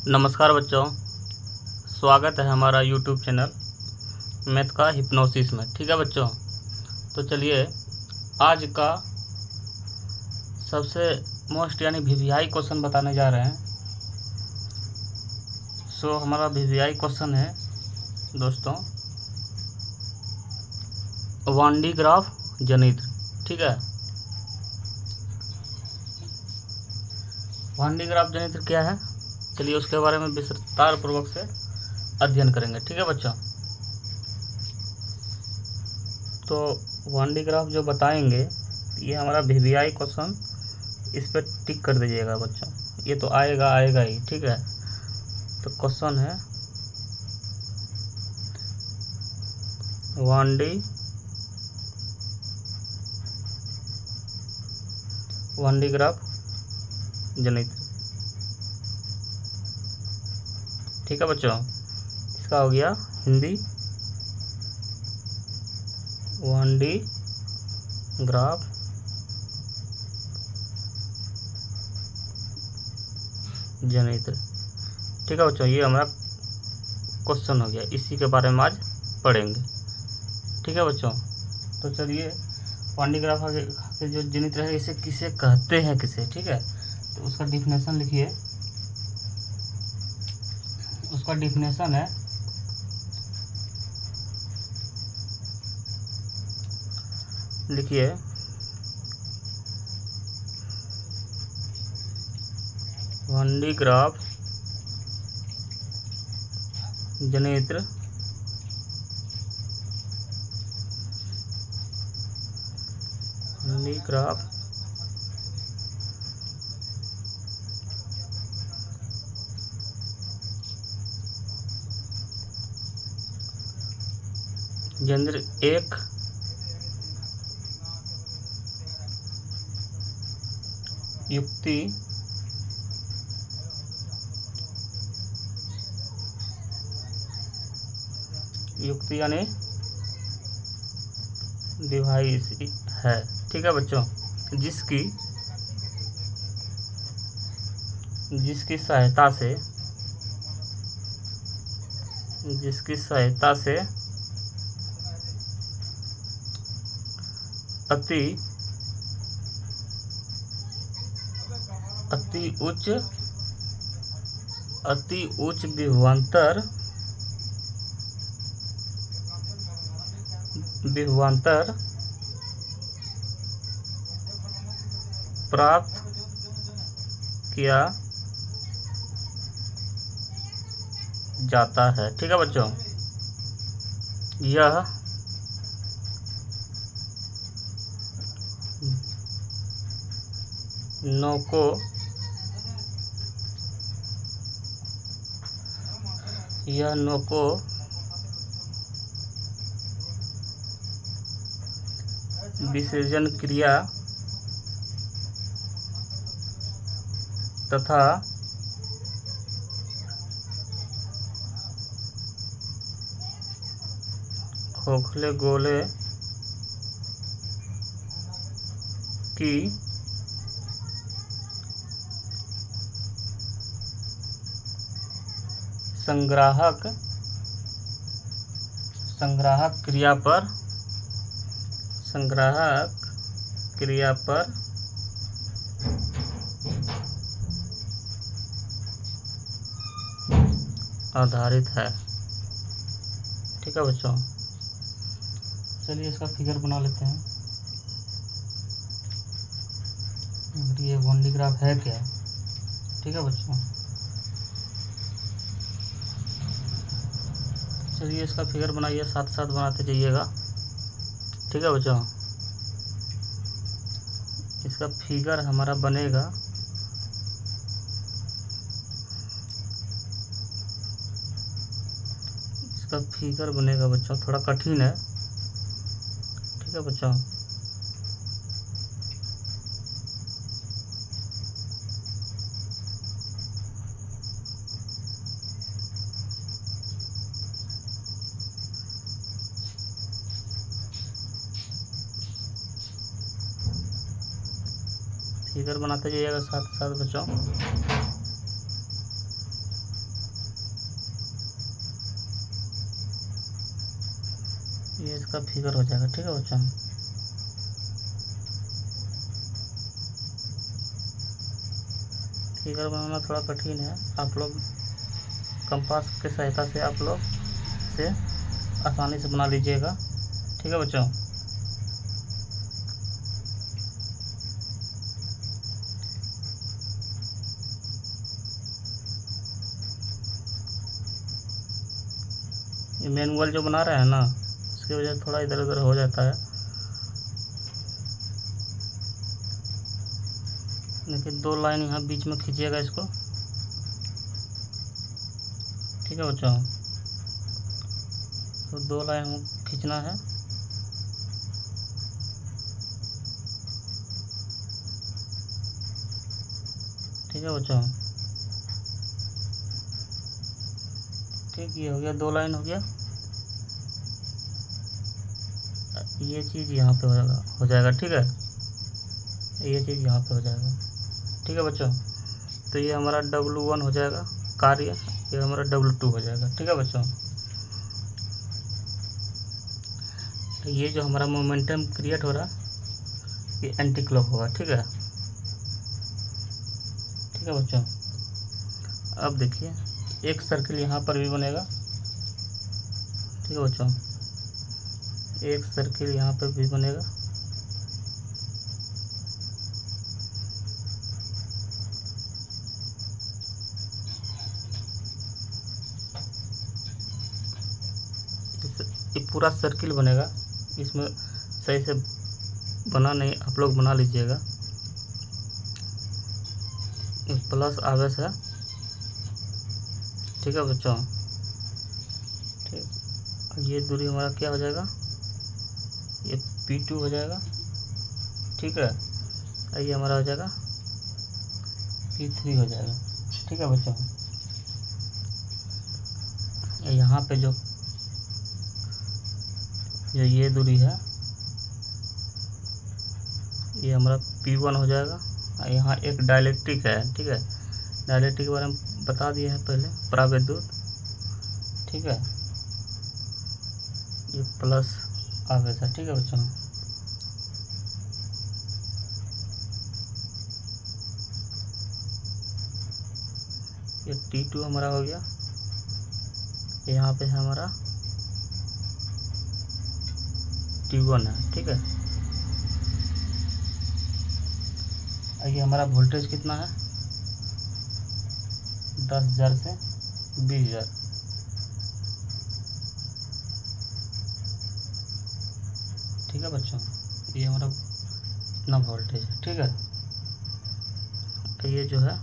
नमस्कार बच्चों, स्वागत है हमारा यूट्यूब चैनल मैथ का हिप्नोसिस में। ठीक है बच्चों, तो चलिए आज का सबसे मोस्ट यानी वीवीआई क्वेश्चन बताने जा रहे हैं। हमारा वीवीआई क्वेश्चन है दोस्तों 1D ग्राफ जनित्र। ठीक है, 1D ग्राफ जनित्र क्या है, चलिए उसके बारे में विस्तार पूर्वक से अध्ययन करेंगे। ठीक है बच्चों, तो 1D ग्राफ जो बताएंगे ये हमारा वीवीआई क्वेश्चन, इस पर टिक कर दीजिएगा बच्चों, ये तो आएगा ही। ठीक है, तो क्वेश्चन है 1D ग्राफ जनित्र। ठीक है बच्चों, इसका हो गया हिंदी 1D ग्राफ जनित्र। ठीक है बच्चों, ये हमारा क्वेश्चन हो गया, इसी के बारे में आज पढ़ेंगे। ठीक है बच्चों, तो चलिए 1D ग्राफ के जो जनित्र है इसे किसे कहते हैं किसे। ठीक है, तो उसका डिफिनेशन लिखिए। उसका डिफिनेशन है लिखिए 1D ग्राफ जनित्र ग्राफ जनित्र एक युक्ति यानी डिवाइस है। ठीक है बच्चों, जिसकी सहायता से अति उच्च विभवांतर प्राप्त किया जाता है। ठीक है बच्चों, यह नौको विसर्जन क्रिया तथा खोखले गोले की संग्राहक क्रिया पर आधारित है। ठीक है बच्चों, चलिए इसका फिगर बना लेते हैं। ये 1D ग्राफ है क्या। ठीक है बच्चों, चलिए इसका फिगर बनाइए, साथ साथ बनाते जाइएगा। ठीक है बच्चों, इसका फिगर हमारा बनेगा बच्चों, थोड़ा कठिन है। ठीक है बच्चों, फिगर बनाते जाइएगा साथ साथ बच्चों। इसका फिगर हो जाएगा। ठीक है बच्चों, फिगर बनाना थोड़ा कठिन है, आप लोग कंपास की सहायता से आप लोग इसे आसानी से बना लीजिएगा। ठीक है बच्चों, ये मैनुअल जो बना रहे हैं ना, इसकी वजह से थोड़ा इधर उधर हो जाता है, लेकिन 2 लाइन यहाँ बीच में खींचिएगा इसको। ठीक है बच्चों, तो 2 लाइन खींचना है। ठीक है बच्चों, ठीक, ये हो गया, 2 लाइन हो गया। ये चीज़ यहाँ पे हो जाएगा। ठीक है, ये चीज़ यहाँ पे हो जाएगा। ठीक है बच्चों, तो ये हमारा W1 हो जाएगा कार्य, ये हमारा W2 हो जाएगा। ठीक है बच्चों, तो ये जो हमारा मोमेंटम क्रिएट हो रहा, ये एंटी क्लॉक होगा। ठीक है, ठीक है बच्चों, अब देखिए एक सर्किल यहाँ पर भी बनेगा। ठीक है बच्चों, एक सर्किल यहाँ पर भी बनेगा। ये पूरा सर्किल बनेगा, इसमें सही से बना नहीं, आप लोग बना लीजिएगा। प्लस आवेश है। ठीक है बच्चों, ठीक, ये दूरी हमारा क्या हो जाएगा, ये P2 हो जाएगा। ठीक है, ये हमारा हो जाएगा P3 हो जाएगा। ठीक है बच्चों, यहाँ पे जो ये दूरी है, ये हमारा P1 हो जाएगा। यहाँ एक डाइलेक्ट्रिक है। ठीक है, डाइलेक्ट्रिक के बारे में बता दिए हैं पहले, परावैद्युत। ठीक है, ये प्लस आवेश है। ठीक है बच्चों, ये T2 हमारा हो गया, यहाँ पे है हमारा T1 है। ठीक है, ये हमारा वोल्टेज कितना है, 10,000 से 20,000। ठीक है बच्चों, ये हमारा इतना वोल्टेज है। ठीक है, ये जो है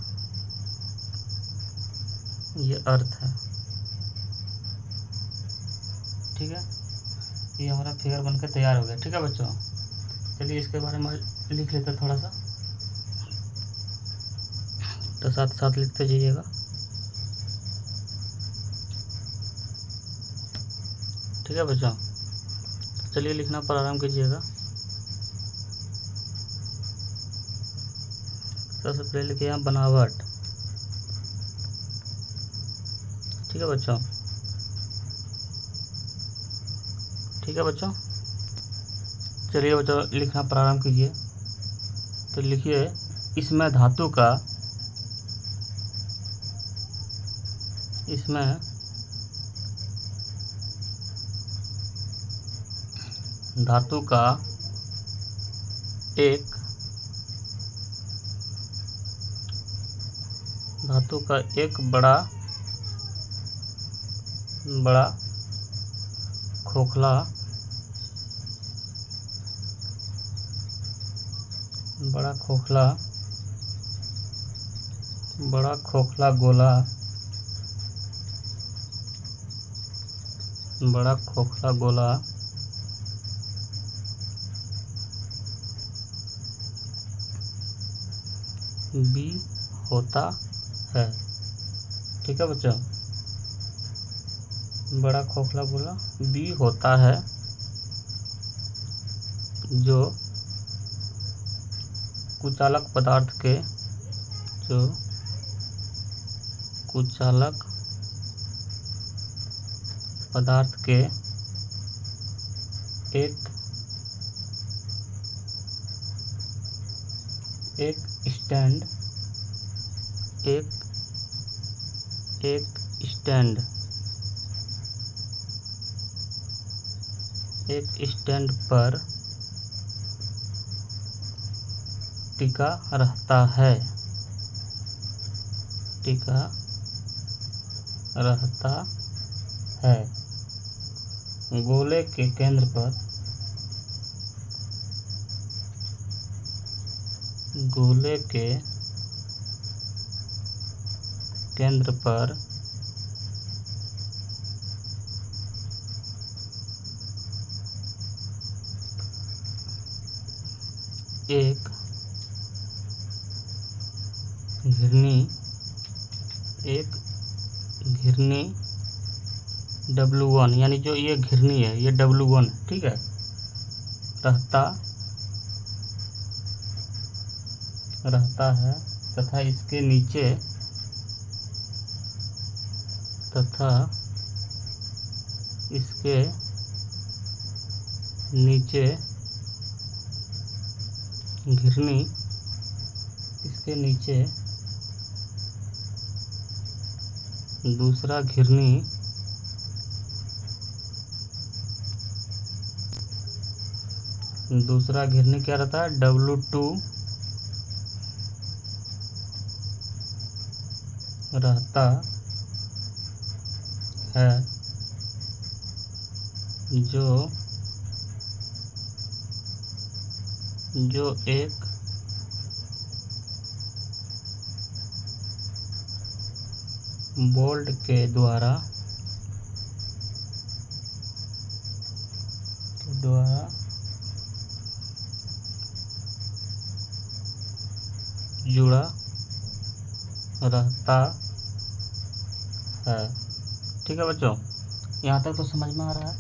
ये अर्थ है। ठीक है, ये हमारा फिगर बनकर तैयार हो गया। ठीक है बच्चों, चलिए इसके बारे में लिख लेते हैं थोड़ा सा, तो साथ साथ लिखते जाइएगा। ठीक है बच्चों, चलिए लिखना प्रारंभ कीजिएगा। सबसे पहले लिखे यहाँ बनावट। ठीक है बच्चों, ठीक है बच्चों, चलिए बच्चों लिखना प्रारंभ कीजिए। तो लिखिए, इसमें धातु का, इसमें धातु का एक बड़ा खोखला गोला बी होता है। ठीक है बच्चों, बड़ा खोखला गोला बी होता है, जो कुचालक पदार्थ के एक स्टैंड एक स्टैंड पर टिका रहता है। गोले के केंद्र पर एक घिरनी W1, यानी जो ये घिरनी है ये W1, ठीक है, रहता है तथा इसके नीचे घिरनी दूसरा घिरनी क्या रहता है, W2 रहता है, जो एक बोल्ट के द्वारा जुड़ा रहता है। ठीक है बच्चों, यहाँ तक तो समझ में आ रहा है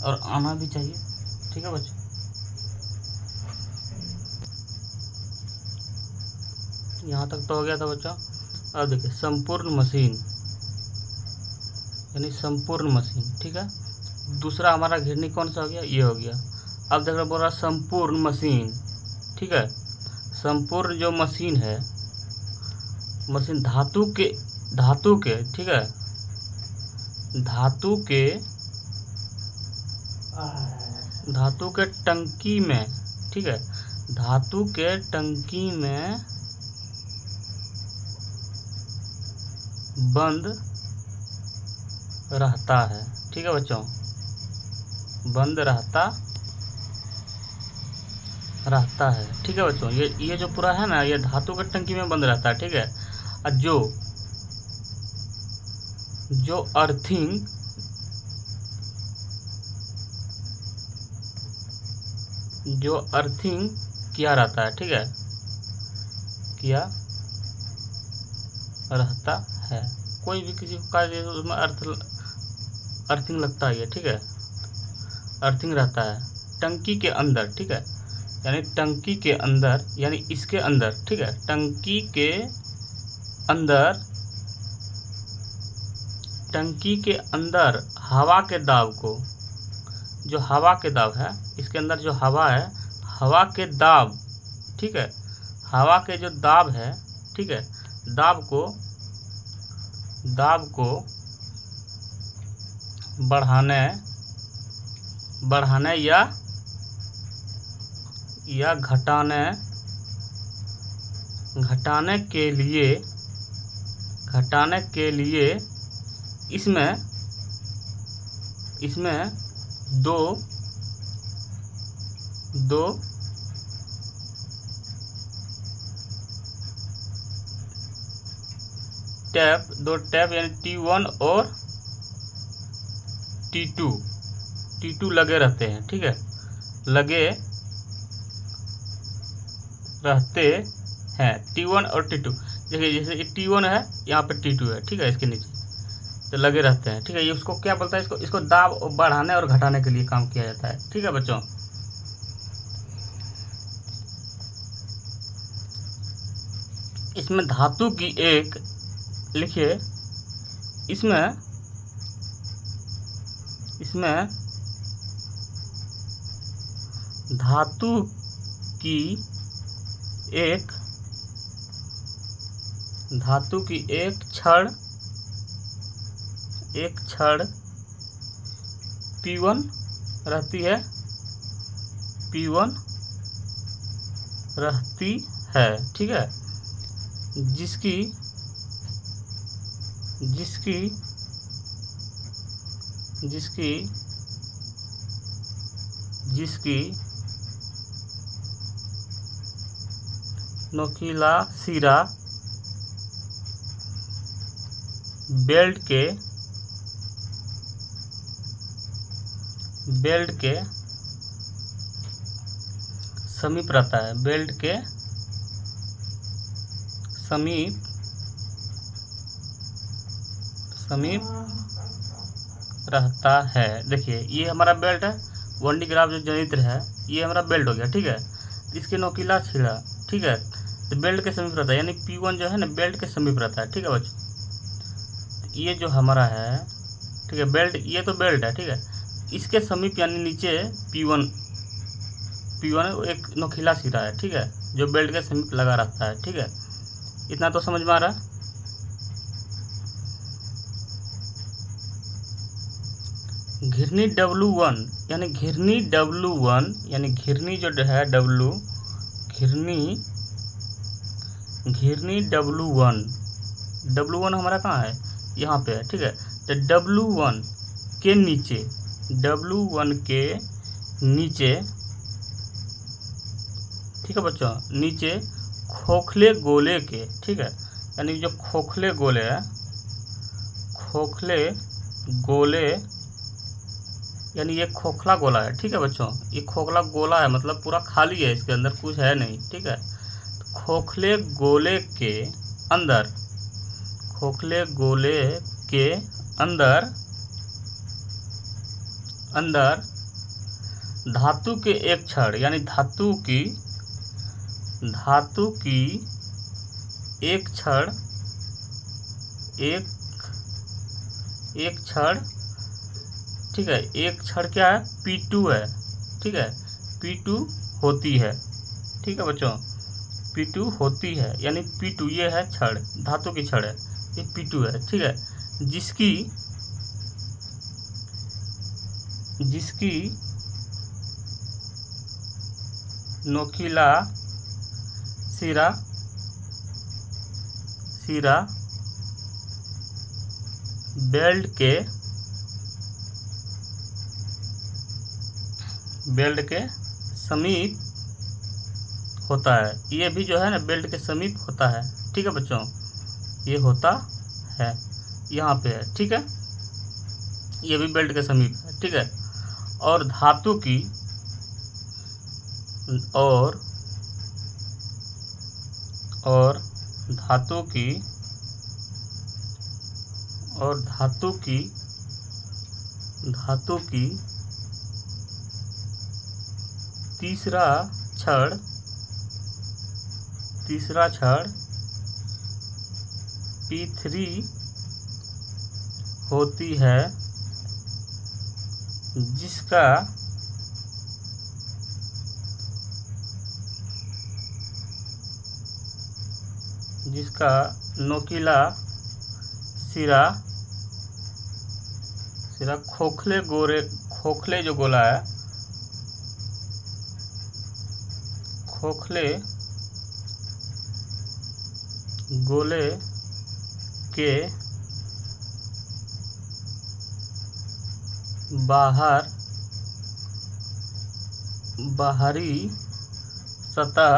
और आना भी चाहिए। ठीक है बच्चों, यहाँ तक तो हो गया था बच्चों। अब देखिए संपूर्ण मशीन, यानी संपूर्ण मशीन, ठीक है। दूसरा हमारा घिरनी कौन सा हो गया, ये हो गया। अब देख रहे बोल रहा संपूर्ण मशीन, ठीक है। संपूर्ण जो मशीन है, मशीन धातु के ठीक है, धातु के टंकी में, ठीक है, धातु के टंकी में बंद रहता है। ठीक है बच्चों, बंद रहता है। ठीक है बच्चों, ये जो पूरा है ना, ये धातु के टंकी में बंद रहता है। ठीक है, और जो अर्थिंग किया रहता है, ठीक है, किया रहता है। कोई भी किसी का उसमें अर्थिंग लगता है, ठीक है, अर्थिंग रहता है टंकी के अंदर। ठीक है, यानी टंकी के अंदर, यानी इसके अंदर, ठीक है, टंकी के अंदर हवा के दाब को, जो हवा के दाब है, इसके अंदर जो हवा है, हवा के दाब, ठीक है, हवा के जो दाब है, ठीक है, दाब को बढ़ाने या घटाने के लिए इसमें दो टैप यानी T1 और T2 लगे रहते हैं। ठीक है, लगे रहते हैं T1 और T2। देखिए जैसे T1 है, यहाँ पे T2 है, ठीक है, इसके नीचे तो लगे रहते हैं। ठीक है, ये उसको क्या बोलता है, इसको दाब बढ़ाने और घटाने के लिए काम किया जाता है। ठीक है बच्चों, इसमें धातु की एक, लिखिए, इसमें धातु की एक छड़ P1 रहती है, ठीक है, जिसकी नोकीला सिरा बेल्ट के समीप रहता है, बेल्ट के समीप रहता है। देखिए ये हमारा बेल्ट है, 1D ग्राफ जो जनित्र है ये हमारा बेल्ट हो गया, ठीक है। इसके नोकीला सिरा, ठीक है, तो बेल्ट के समीप रहता है, यानी P1 जो है ना बेल्ट के समीप रहता है, ठीक है बच्चों। ये जो हमारा है, ठीक है, बेल्ट, ये तो बेल्ट है, ठीक है, इसके समीप यानी नीचे P1 एक नोकीला सिरा है, ठीक है, जो बेल्ट के समीप लगा रहता है, ठीक है। इतना तो समझ में आ रहा है। घिरनी W1 यानी घिरनी जो है घिरनी W1 हमारा कहाँ है, यहाँ पे है, ठीक है। तो W1 के नीचे, ठीक है बच्चों, नीचे खोखले गोले के, ठीक है, यानी जो खोखले गोले यानी ये खोखला गोला है, ठीक है बच्चों, ये खोखला गोला है, मतलब पूरा खाली है, इसके अंदर कुछ है नहीं, ठीक है। तो खोखले गोले के अंदर धातु के एक छड़ यानी धातु की एक छड़, ठीक है, एक छड़ क्या है, P2 है, ठीक है, P2 होती है, ठीक है बच्चों, P2 होती है, यानी P2 ये है छड़, धातु की छड़ है, ये P2 है, ठीक है, जिसकी नोकीला सिरा बेल्ट के समीप होता है। ये भी जो है ना बेल्ट के समीप होता है, ठीक है बच्चों, ये होता है, यहाँ पे है, ठीक है, ये भी बेल्ट के समीप है, ठीक है। और धातु की तीसरा छड़ P3 होती है, जिसका नोकीला सिरा खोखले जो गोला है, खोखले गोले के बाहरी सतह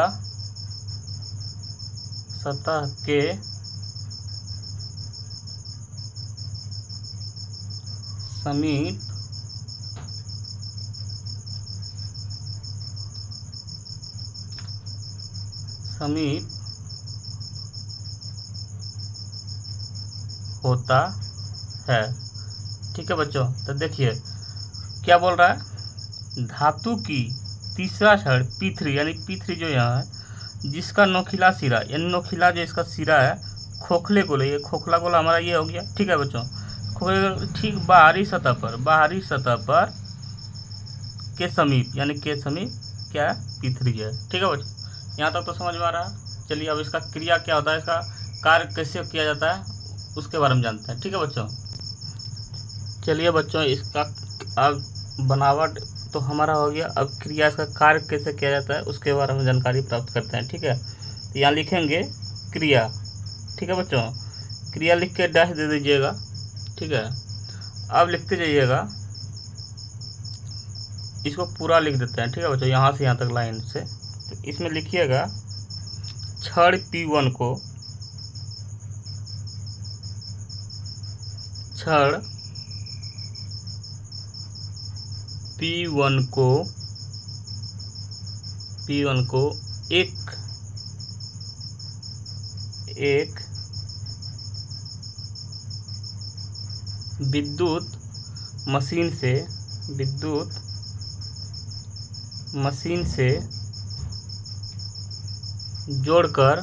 के समीप होता है, ठीक है बच्चों। तो देखिए क्या बोल रहा है, धातु की तीसरा छड़ P3 यानी P3 जो यहाँ है, जिसका नोकीला सिरा यानी नोकीला जो इसका सिरा है खोखले गोले, ये खोखला गोला हमारा ये हो गया, ठीक है बच्चों, खोखले ठीक बाहरी सतह पर के समीप यानी के समीप क्या है, P3 है। ठीक है बच्चों, यहाँ तक तो समझ में आ रहा है। चलिए अब इसका क्रिया क्या होता है, इसका कार्य कैसे किया जाता है उसके बारे में जानते हैं। ठीक है बच्चों, चलिए बच्चों इसका अब बनावट तो हमारा हो गया, अब क्रिया इसका कार्य कैसे किया जाता है उसके बारे में जानकारी प्राप्त करते हैं। ठीक है, तो यहाँ लिखेंगे क्रिया। ठीक है बच्चों, क्रिया लिख के डैश दे दीजिएगा। ठीक है, अब लिखते जाइएगा, इसको पूरा लिख देते हैं। ठीक है बच्चों, यहाँ से यहाँ तक लाइन से, तो इसमें लिखिएगा क्षण P1 को, क्षण P1 को एक विद्युत मशीन से जोड़कर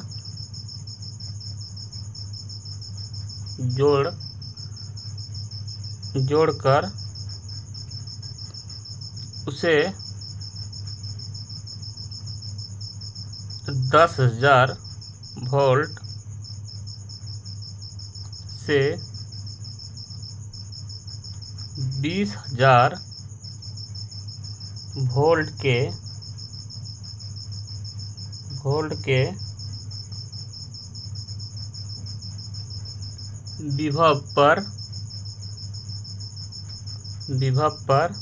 उसे 10,000 वोल्ट से 20,000 वोल्ट के विभव पर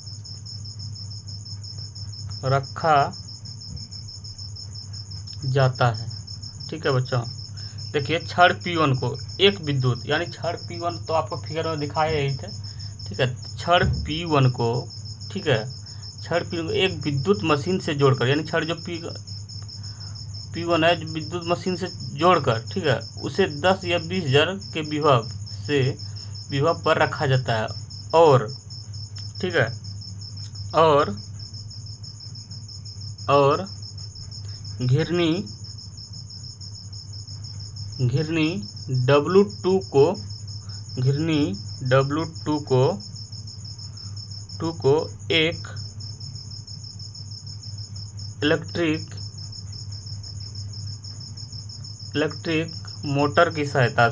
रखा जाता है। ठीक है बच्चों, देखिए क्षण P1 को एक विद्युत, यानी क्षण P1 तो आपको फिगर में दिखाए ही थे। ठीक है, क्षण P1 को, ठीक है, क्षण P1 को एक विद्युत मशीन से जोड़कर, यानी क्षण जो P1 है जो विद्युत मशीन से जोड़कर, ठीक है, उसे 10 या 20,000 के विभव पर रखा जाता है। और ठीक है, और घिरनी W2 को एक इलेक्ट्रिक मोटर की सहायता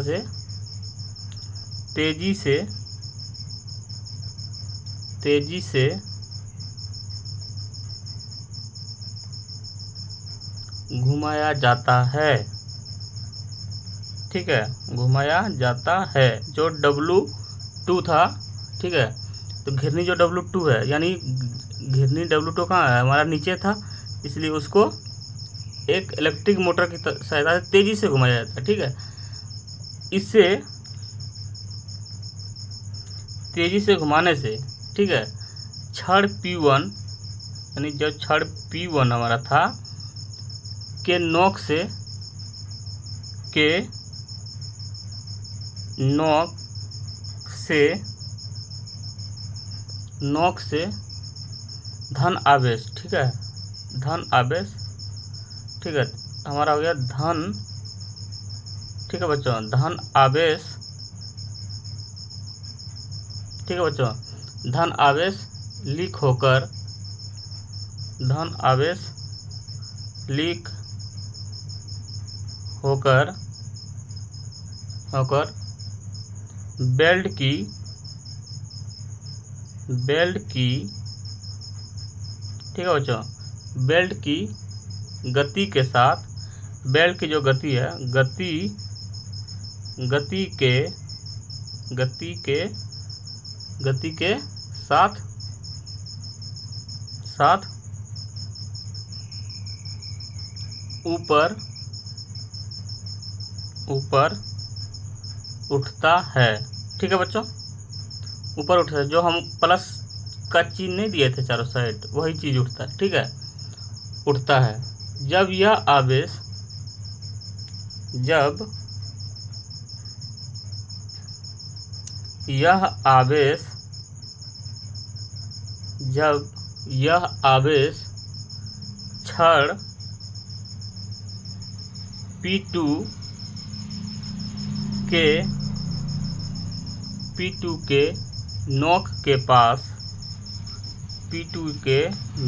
से तेजी से घुमाया जाता है। ठीक है, घुमाया जाता है, जो W2 था। ठीक है, तो घिरनी जो W2 है, यानी घिरनी W2 कहाँ है, हमारा नीचे था, इसलिए उसको एक इलेक्ट्रिक मोटर की सहायता से तेजी से घुमाया जाता है। ठीक है, इससे तेजी से घुमाने से, ठीक है, क्षण P1, यानी जो क्षण P1 हमारा था के नोक से धन आवेश, ठीक है, धन आवेश, ठीक है, हमारा हो गया धन। ठीक है बच्चों, धन आवेश, ठीक है बच्चों, धन आवेश लीक होकर बेल्ट की, ठीक है बच्चों, बेल्ट की गति के साथ, बेल्ट की जो गति है, गति के साथ ऊपर उठता है। ठीक है बच्चों, ऊपर उठता है, जो हम प्लस का चिन्ह नहीं दिए थे चारों साइड, वही चीज उठता है। ठीक है, उठता है जब यह आवेश छड़ P2 के नोक के पास P2 के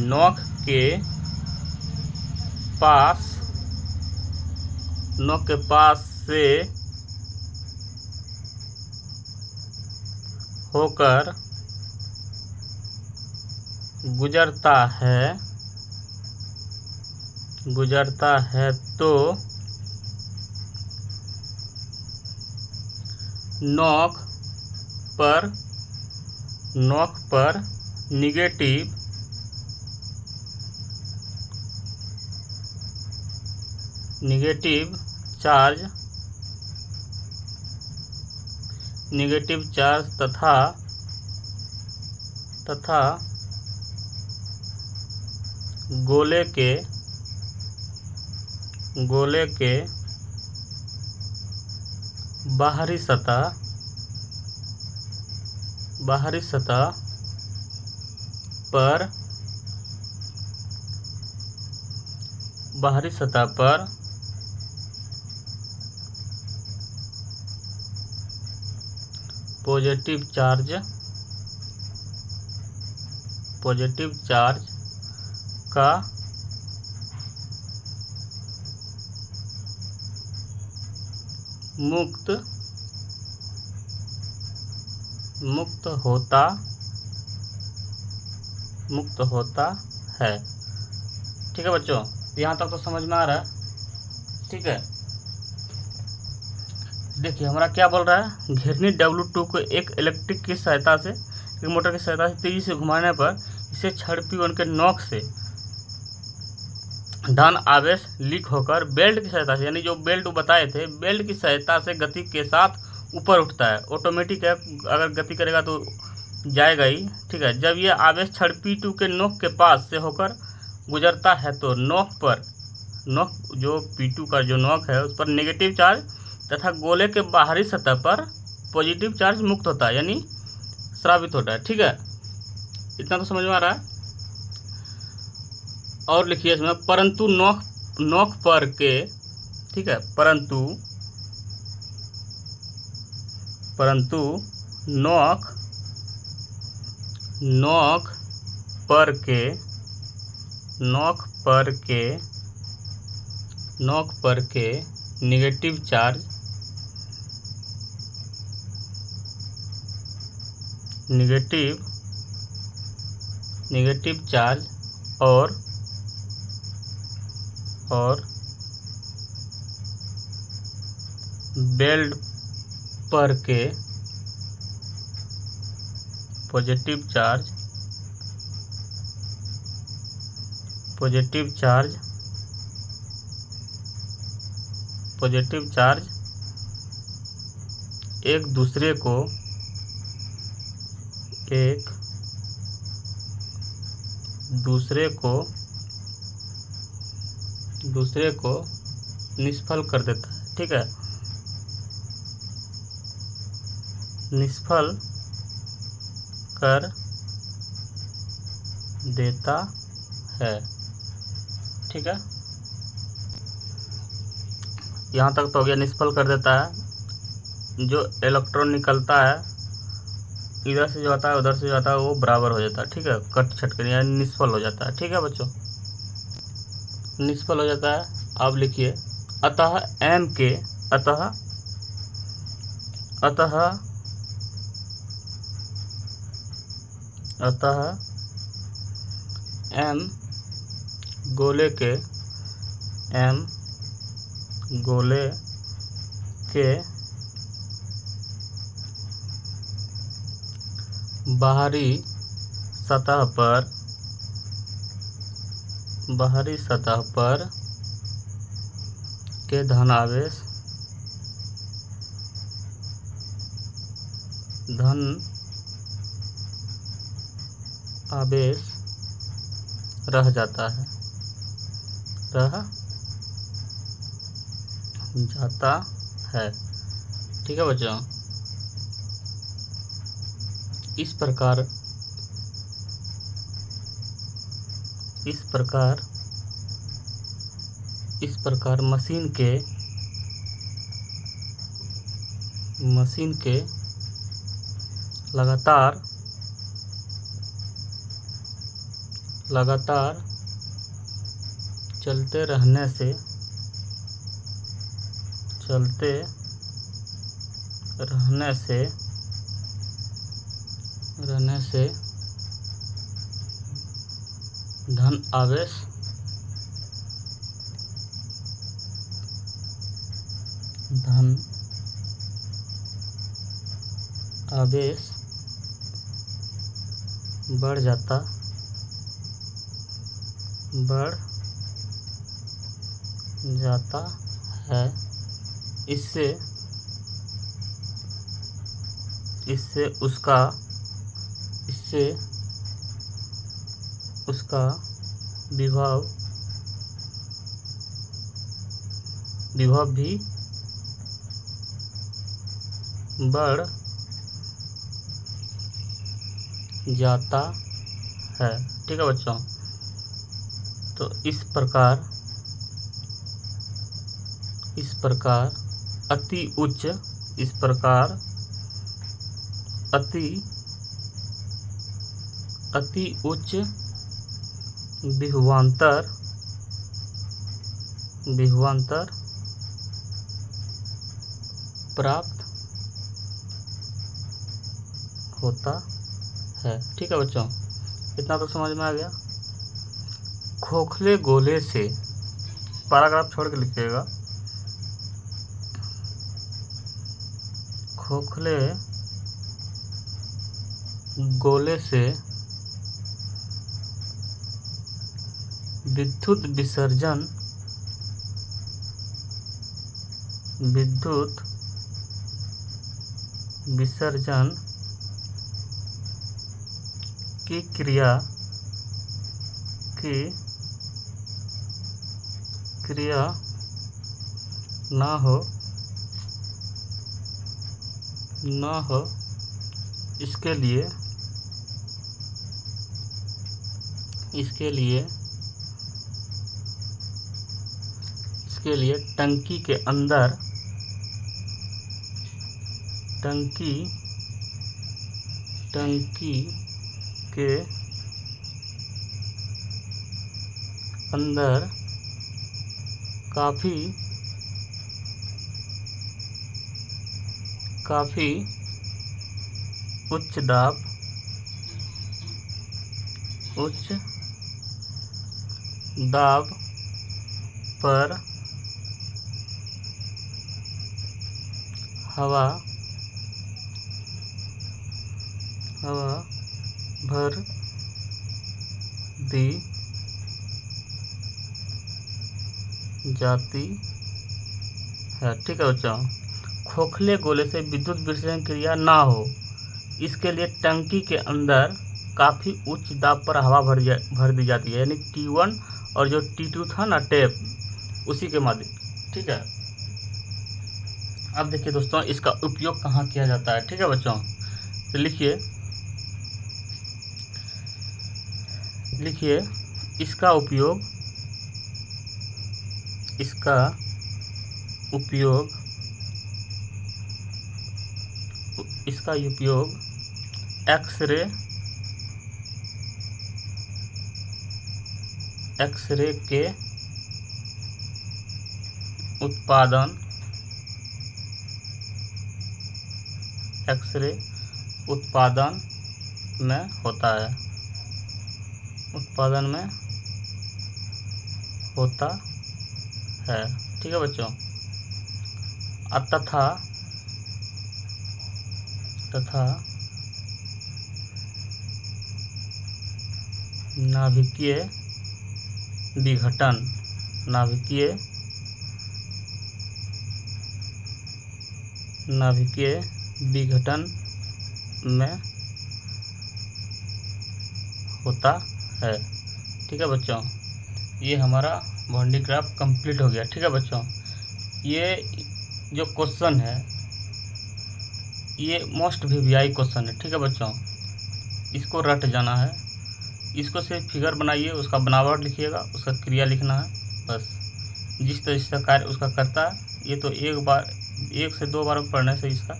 नोक के पास से होकर गुजरता है तो नोक पर निगेटिव चार्ज तथा गोले के बाहरी सतह पर पॉजिटिव चार्ज का मुक्त होता है। ठीक है बच्चों, यहाँ तक तो समझ में आ रहा है। ठीक है, देखिए हमारा क्या बोल रहा है, घिरनी W2 को एक इलेक्ट्रिक की सहायता से, एक मोटर की सहायता से तेजी से घुमाने पर इसे छड़ P1 के नोक से धन आवेश लीक होकर बेल्ट की सहायता से, यानी जो बेल्ट बताए थे, बेल्ट की सहायता से गति के साथ ऊपर उठता है। ऑटोमेटिक है, अगर गति करेगा तो जाएगा ही। ठीक है, जब यह आवेश छड़ P2 के नोक के पास से होकर गुजरता है तो नोक जो P2 का जो नोक है उस पर नेगेटिव चार्ज तथा गोले के बाहरी सतह पर पॉजिटिव चार्ज मुक्त होता है, यानी स्रावित होता है। ठीक है, इतना तो समझ में आ रहा है। और लिखिए इसमें, परंतु नोक पर के, ठीक है, परंतु नोक पर के नेगेटिव चार्ज और बेल्ट पर के पॉजिटिव चार्ज एक दूसरे को निष्फल कर देता है। ठीक है, निष्फल कर देता है। ठीक है, यहाँ तक तो हो गया, निष्फल कर देता है। जो इलेक्ट्रॉन निकलता है इधर से जो आता है उधर से जो आता है वो बराबर हो जाता है। ठीक है, कट छट कर यानी निष्फल हो जाता है। ठीक है बच्चों, निष्फल हो जाता है। अब लिखिए, अतः M गोले के बाहरी सतह पर के धन आवेश रह जाता है। ठीक है बच्चों, इस प्रकार इस प्रकार मशीन के लगातार चलते रहने से धन आवेश बढ़ जाता है। इससे उसका विभव भी बढ़ जाता है। ठीक है बच्चों, तो इस प्रकार अति उच्च विभवांतर प्राप्त होता है। ठीक है बच्चों, इतना तो समझ में आ गया। खोखले गोले से, पैराग्राफ छोड़ के लिखिएगा। खोखले गोले से विद्युत विसर्जन की क्रिया न हो इसके लिए टंकी के अंदर काफी उच्च दाब पर हवा भर दी जाती है। ठीक है बच्चों, खोखले गोले से विद्युत विसर्जन क्रिया ना हो इसके लिए टंकी के अंदर काफ़ी उच्च दाब पर हवा भर दी जाती है, यानी T1 और जो T2 था ना टेप, उसी के माध्यम। ठीक है, अब देखिए दोस्तों इसका उपयोग कहाँ किया जाता है। ठीक है बच्चों, तो लिखिए इसका उपयोग एक्सरे के उत्पादन में होता है। ठीक है बच्चों, तथा नाभिकीय विघटन में होता है। ठीक है बच्चों, ये हमारा बॉन्डी ग्राफ कंप्लीट हो गया। ठीक है बच्चों, ये जो क्वेश्चन है ये मोस्ट वीवीआई क्वेश्चन है। ठीक है बच्चों, इसको रट जाना है, इसको सिर्फ फिगर बनाइए, उसका बनावट लिखिएगा, उसका क्रिया लिखना है, बस जिस तरह से कार्य उसका करता है, ये तो एक से दो बार पढ़ने से इसका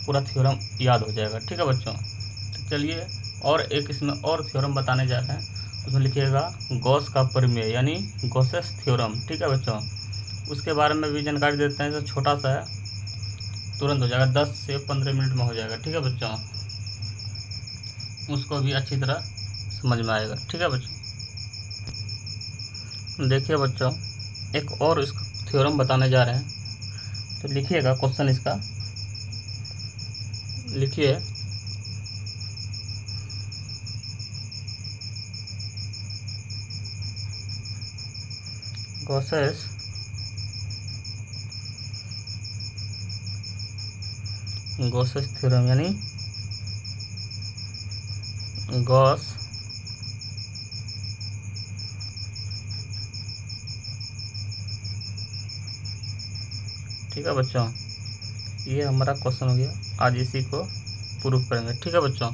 पूरा थ्योरम याद हो जाएगा। ठीक है बच्चों, तो चलिए और एक इसमें और थ्योरम बताने जा रहे हैं। उसमें लिखिएगा गॉस का प्रमेय यानी गॉसेस थ्योरम। ठीक है बच्चों, उसके बारे में भी जानकारी देते हैं। जो छोटा सा है, तुरंत हो जाएगा, 10 से 15 मिनट में हो जाएगा। ठीक है बच्चों, उसको भी अच्छी तरह समझ में आएगा। ठीक है बच्चों, देखिए बच्चों, एक और इसका थ्योरम बताने जा रहे हैं। तो लिखिएगा क्वेश्चन इसका, लिखिए गॉसेस थ्योरम यानी गॉस ठीक है बच्चों, ये हमारा क्वेश्चन हो गया। आज इसी को प्रूफ करेंगे। ठीक है बच्चों,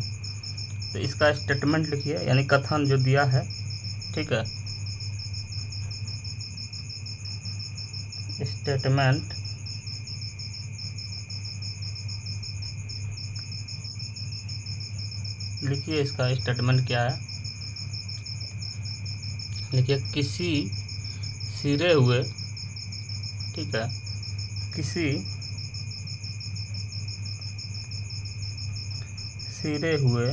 तो इसका स्टेटमेंट लिखिए यानी कथन जो दिया है। ठीक है, स्टेटमेंट लिखिए। इसका स्टेटमेंट क्या है, लिखिए किसी सिरे हुए, ठीक है, किसी सिरे हुए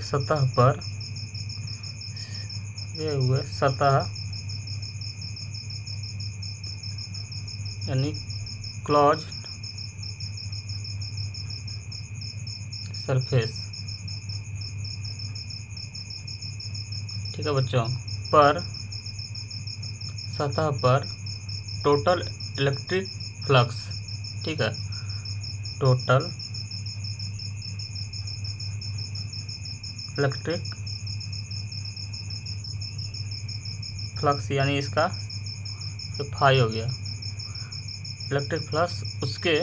सतह पर यानी क्लोज्ड सरफेस, ठीक है बच्चों, पर सतह पर टोटल इलेक्ट्रिक फ्लक्स, ठीक है, टोटल इलेक्ट्रिक फ्लक्स यानी इसका फाई हो गया, इलेक्ट्रिक फ्लक्स उसके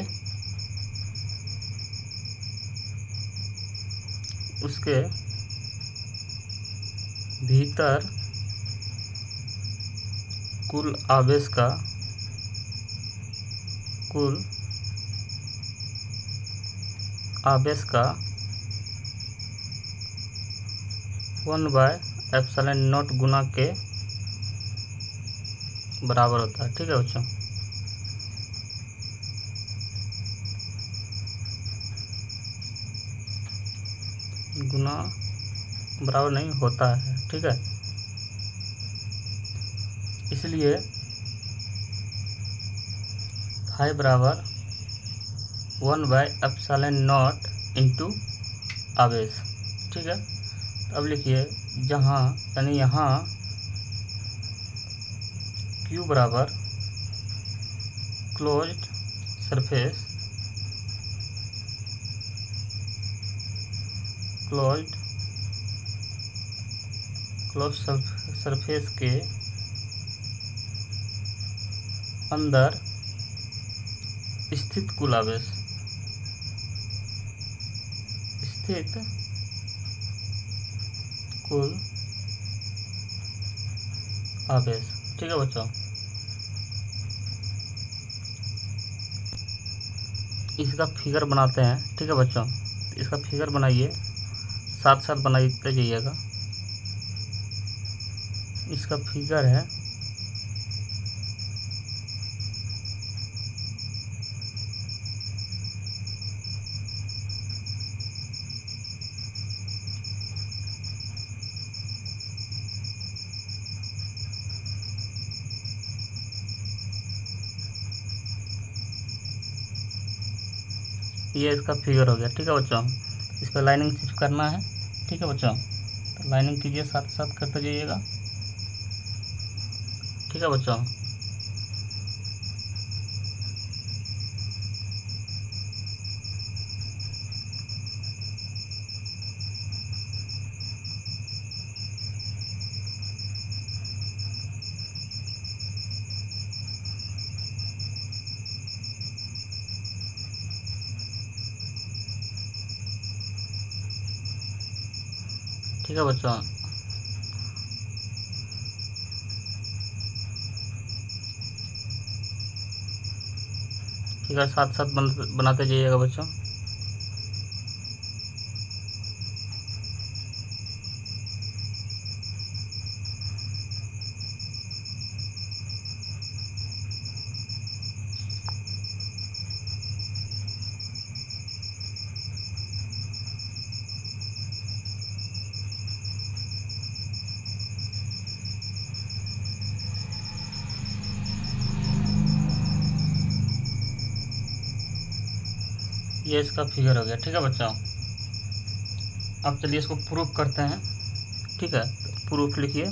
भीतर कुल आवेश का 1/ε0 गुना के बराबर होता है। ठीक है बच्चों, गुना बराबर नहीं होता है। ठीक है, इसलिए फाई बराबर 1/ε0 इंटू आवेश। ठीक है, अब लिखिए जहाँ यानी यहाँ Q बराबर क्लोज्ड सरफेस के अंदर स्थित कुल आवेश, ठीक है बच्चों, इसका फिगर बनाते हैं। ठीक है बच्चों, इसका फिगर बनाइए, साथ साथ बनाते जाइएगा। इसका फिगर है ये, इसका फिगर हो गया। ठीक है बच्चों, इस पर लाइनिंग सिर्फ करना है। ठीक है बच्चों, तो लाइनिंग कीजिए, साथ साथ करते जाइएगा। ठीक है बच्चों, ठीक है बच्चों। ठीक है, साथ साथ बनाते जाइएगा बच्चों। ये इसका फिगर हो गया। ठीक है बच्चों, अब चलिए इसको प्रूफ करते हैं। ठीक है, तो प्रूफ लिखिए।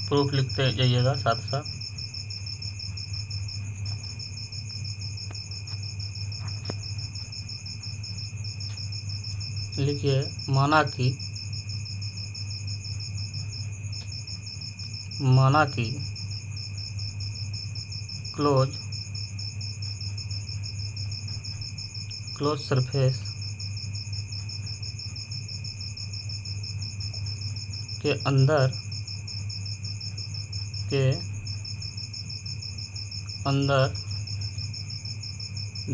प्रूफ लिखते जाइएगा साथ साथ। लिखिए, माना कि क्लोज सरफेस के अंदर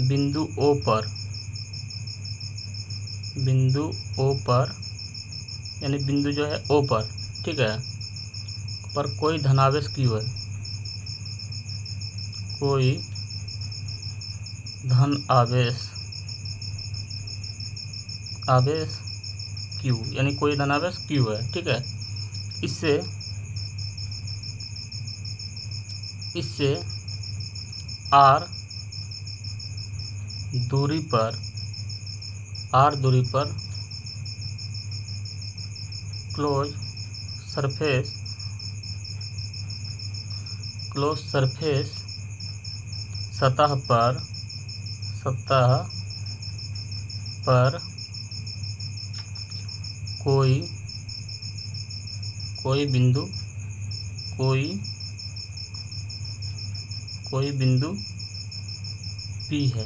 बिंदु O पर यानी बिंदु जो है O पर, ठीक है, पर कोई धनावेश Q है, कोई धन आवेश Q, यानी कोई धनावेश Q है। ठीक है, इससे R दूरी पर क्लोज सरफेस सतह पर कोई बिंदु P है।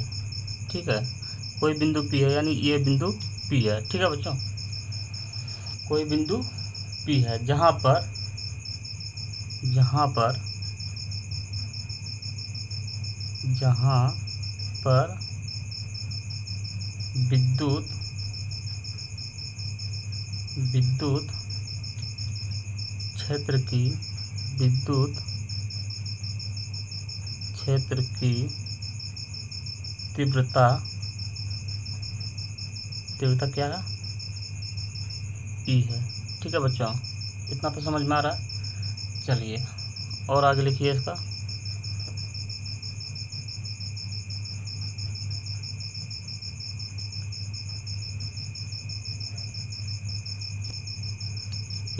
ठीक है, कोई बिंदु P है, यानी ये बिंदु P है। ठीक है बच्चों, कोई बिंदु P है जहाँ पर विद्युत क्षेत्र की तीव्रता क्या है? E है। ठीक है बच्चों, इतना तो समझ में आ रहा है। चलिए और आगे लिखिए इसका।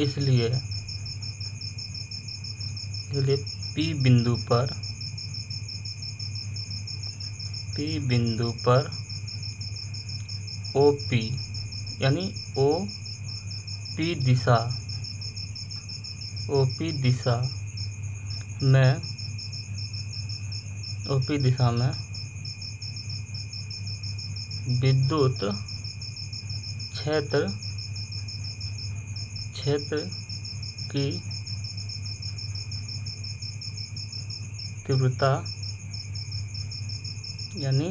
इसलिए P बिंदु पर OP यानी OP दिशा में विद्युत क्षेत्र की तीव्रता यानी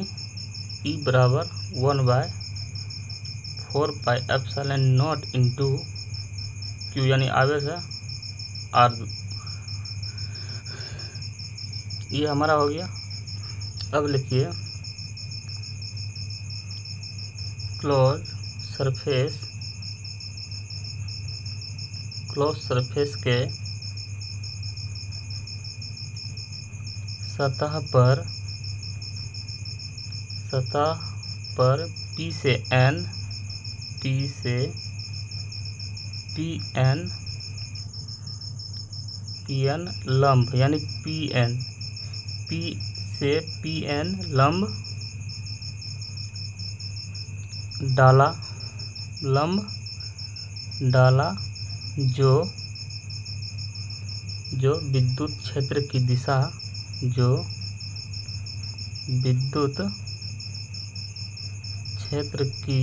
E बराबर 1/4πε0 इंटू Q, यानी आवेश है R। ये हमारा हो गया। अब लिखिए, क्लोज सरफेस के सतह पर P से PN लंब, यानी P से PN लंब डाला जो विद्युत क्षेत्र की दिशा जो विद्युत क्षेत्र की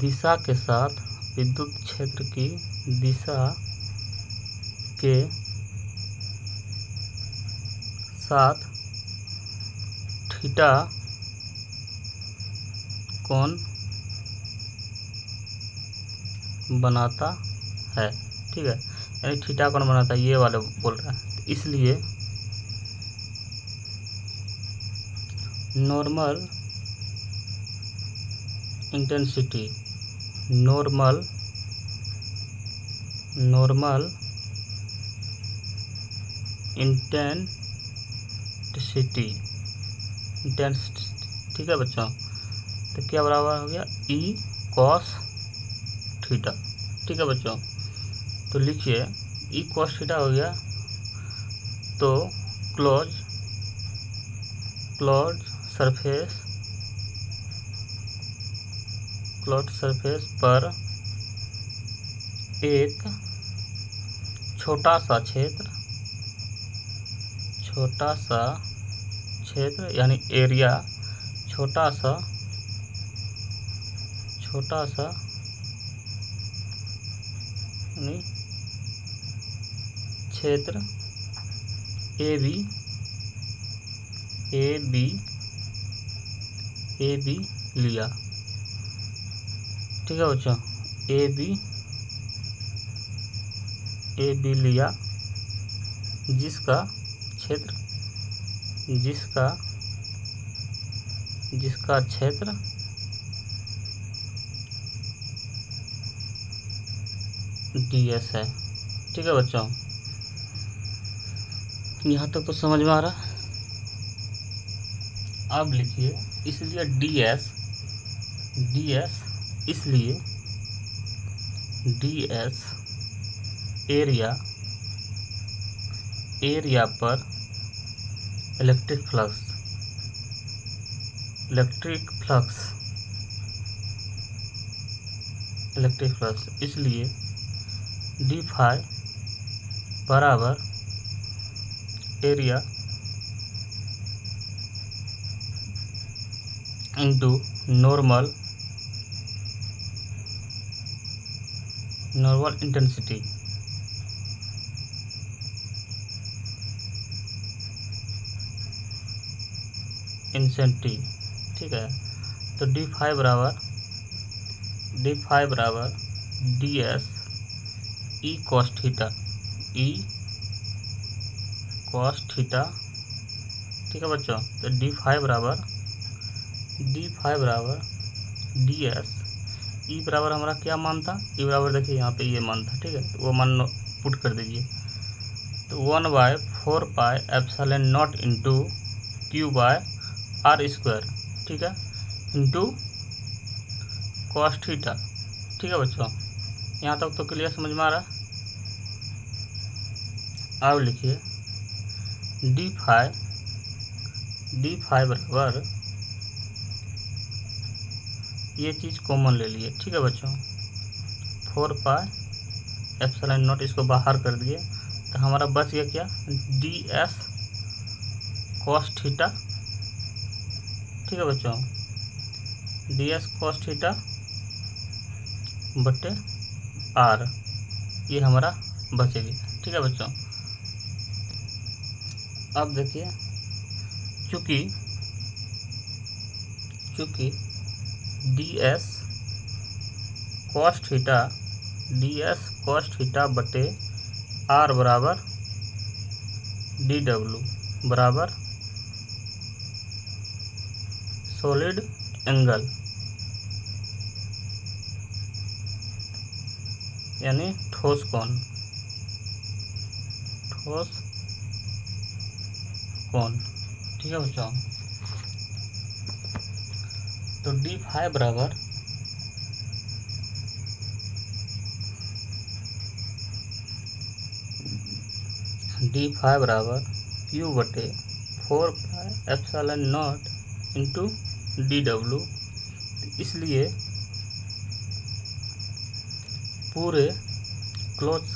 दिशा के साथ विद्युत क्षेत्र की दिशा के साथ थीटा कोण बनाता है। ठीक है, यानी थीटा कोण बनाता है, ये वाले बोल रहा है। इसलिए नॉर्मल इंटेंसिटी नॉर्मल इंटेंसिटी ठीक है बच्चों, तो क्या बराबर हो गया ई कॉस थीटा। ठीक है बच्चों, तो लिखिए ई कॉस थीटा हो गया, तो क्लोज सरफेस पर एक छोटा सा क्षेत्र यानी एरिया, छोटा सा यानी क्षेत्र ए बी लिया। ठीक है बच्चों, ए बी लिया, जिसका क्षेत्र ds है। ठीक है बच्चों, यहाँ तक तो समझ में आ रहा। अब लिखिए, इसलिए ds इसलिए ds एरिया पर इलेक्ट्रिक फ्लक्स, इसलिए डी फाई बराबर एरिया इंटू नॉर्मल इंटेंसिटी। ठीक है, तो डी फाई बराबर D S E cos theta ठीक है बच्चों, तो डी फाई बराबर डी एस ई बराबर हमारा क्या मान था, ई बराबर देखिए यहाँ पे ये मान था। ठीक है, तो वो मान पुट कर दीजिए, तो 1/4 pi epsilon naught into Q by R square. ठीक है, इंटू कॉस थीटा। ठीक है बच्चों, यहाँ तक तो क्लियर समझ में आ रहा है। अब लिखिए डी फाई बराबर, ये चीज़ कॉमन ले लिए। ठीक है बच्चों, 4 पाई एप्सिलॉन नॉट, इसको बाहर कर दिए, तो हमारा बच गया क्या, डी एस कॉस थीटा। ठीक है बच्चों, डी एस कॉस थीटा बटे आर, ये हमारा बचेगा। ठीक है बच्चों, अब देखिए, चूँकि डी एस कॉस थीटा बटे आर बराबर डी डब्ल्यू बराबर सॉलिड एंगल यानी ठोस कोण। ठीक है बच्चों, तो डी फाई बराबर क्यू बटे 4 pi epsilon naught into D W. इसलिए पूरे क्लोज्ड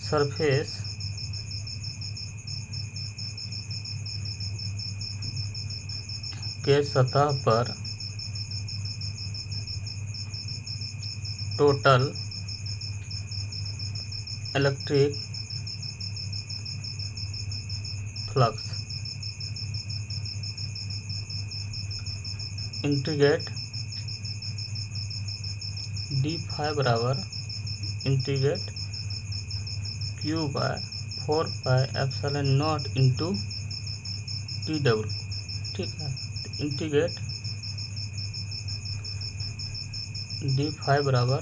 सरफेस के सतह पर total electric flux integrate D phi बराबर integrate Q by 4πε0 into T W. ठीक है, तो इंटीग्रेट डी फाई बराबर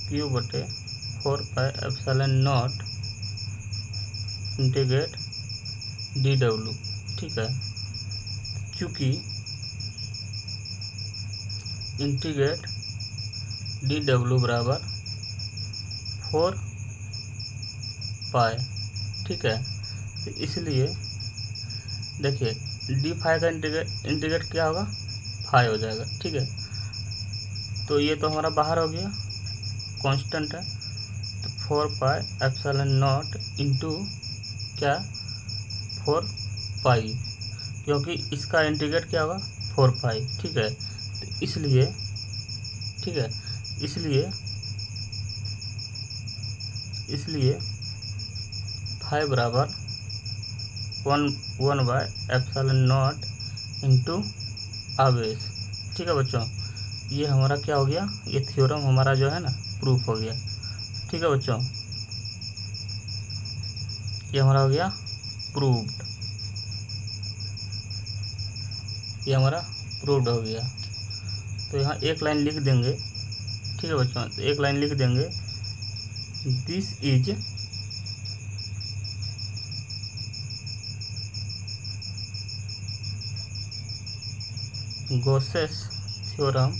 क्यू बटे 4πε0 इंटीग्रेट डी डब्ल्यू। ठीक है, चूँकि इंटीग्रेट डी डब्ल्यू बराबर 4 पाई। ठीक है, तो इसलिए देखिए डी फाई का इंटीग्रेट क्या होगा, फाई हो जाएगा। ठीक है, तो ये तो हमारा बाहर हो गया, कांस्टेंट है, तो 4πε0 इंटू क्या 4 पाई, क्योंकि इसका इंटीग्रेट क्या होगा 4 पाई। ठीक है, तो इसलिए ठीक है, इसलिए फाई बराबर 1/ε0 इंटू आवेश। ठीक है बच्चों, ये हमारा क्या हो गया, ये थ्योरम हमारा जो है ना प्रूफ हो गया। ठीक है बच्चों, ये हमारा हो गया प्रूव्ड, ये हमारा प्रूव्ड हो गया। तो यहाँ एक लाइन लिख देंगे। ठीक है बच्चों, तो एक लाइन लिख देंगे, this is Gauss's theorem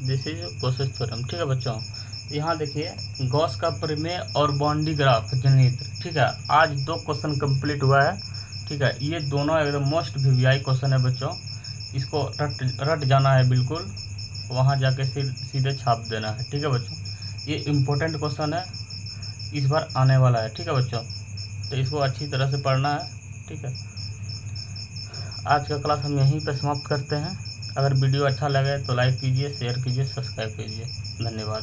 this is Gauss's theorem. ठीक है बच्चों, यहाँ देखिए गॉस का प्रमेय और बॉन्डी ग्राफ जनित्र। ठीक है, आज 2 क्वेश्चन कंप्लीट हुआ है। ठीक है, ये दोनों एकदम मोस्ट वीवीआई क्वेश्चन है बच्चों, इसको रट जाना है बिल्कुल, वहाँ जाके सीधे छाप देना है। ठीक है बच्चों, ये इम्पोर्टेंट क्वेश्चन है, इस बार आने वाला है। ठीक है बच्चों, तो इसको अच्छी तरह से पढ़ना है। ठीक है, आज का क्लास हम यहीं पर समाप्त करते हैं। अगर वीडियो अच्छा लगे तो लाइक कीजिए, शेयर कीजिए, सब्सक्राइब कीजिए। धन्यवाद।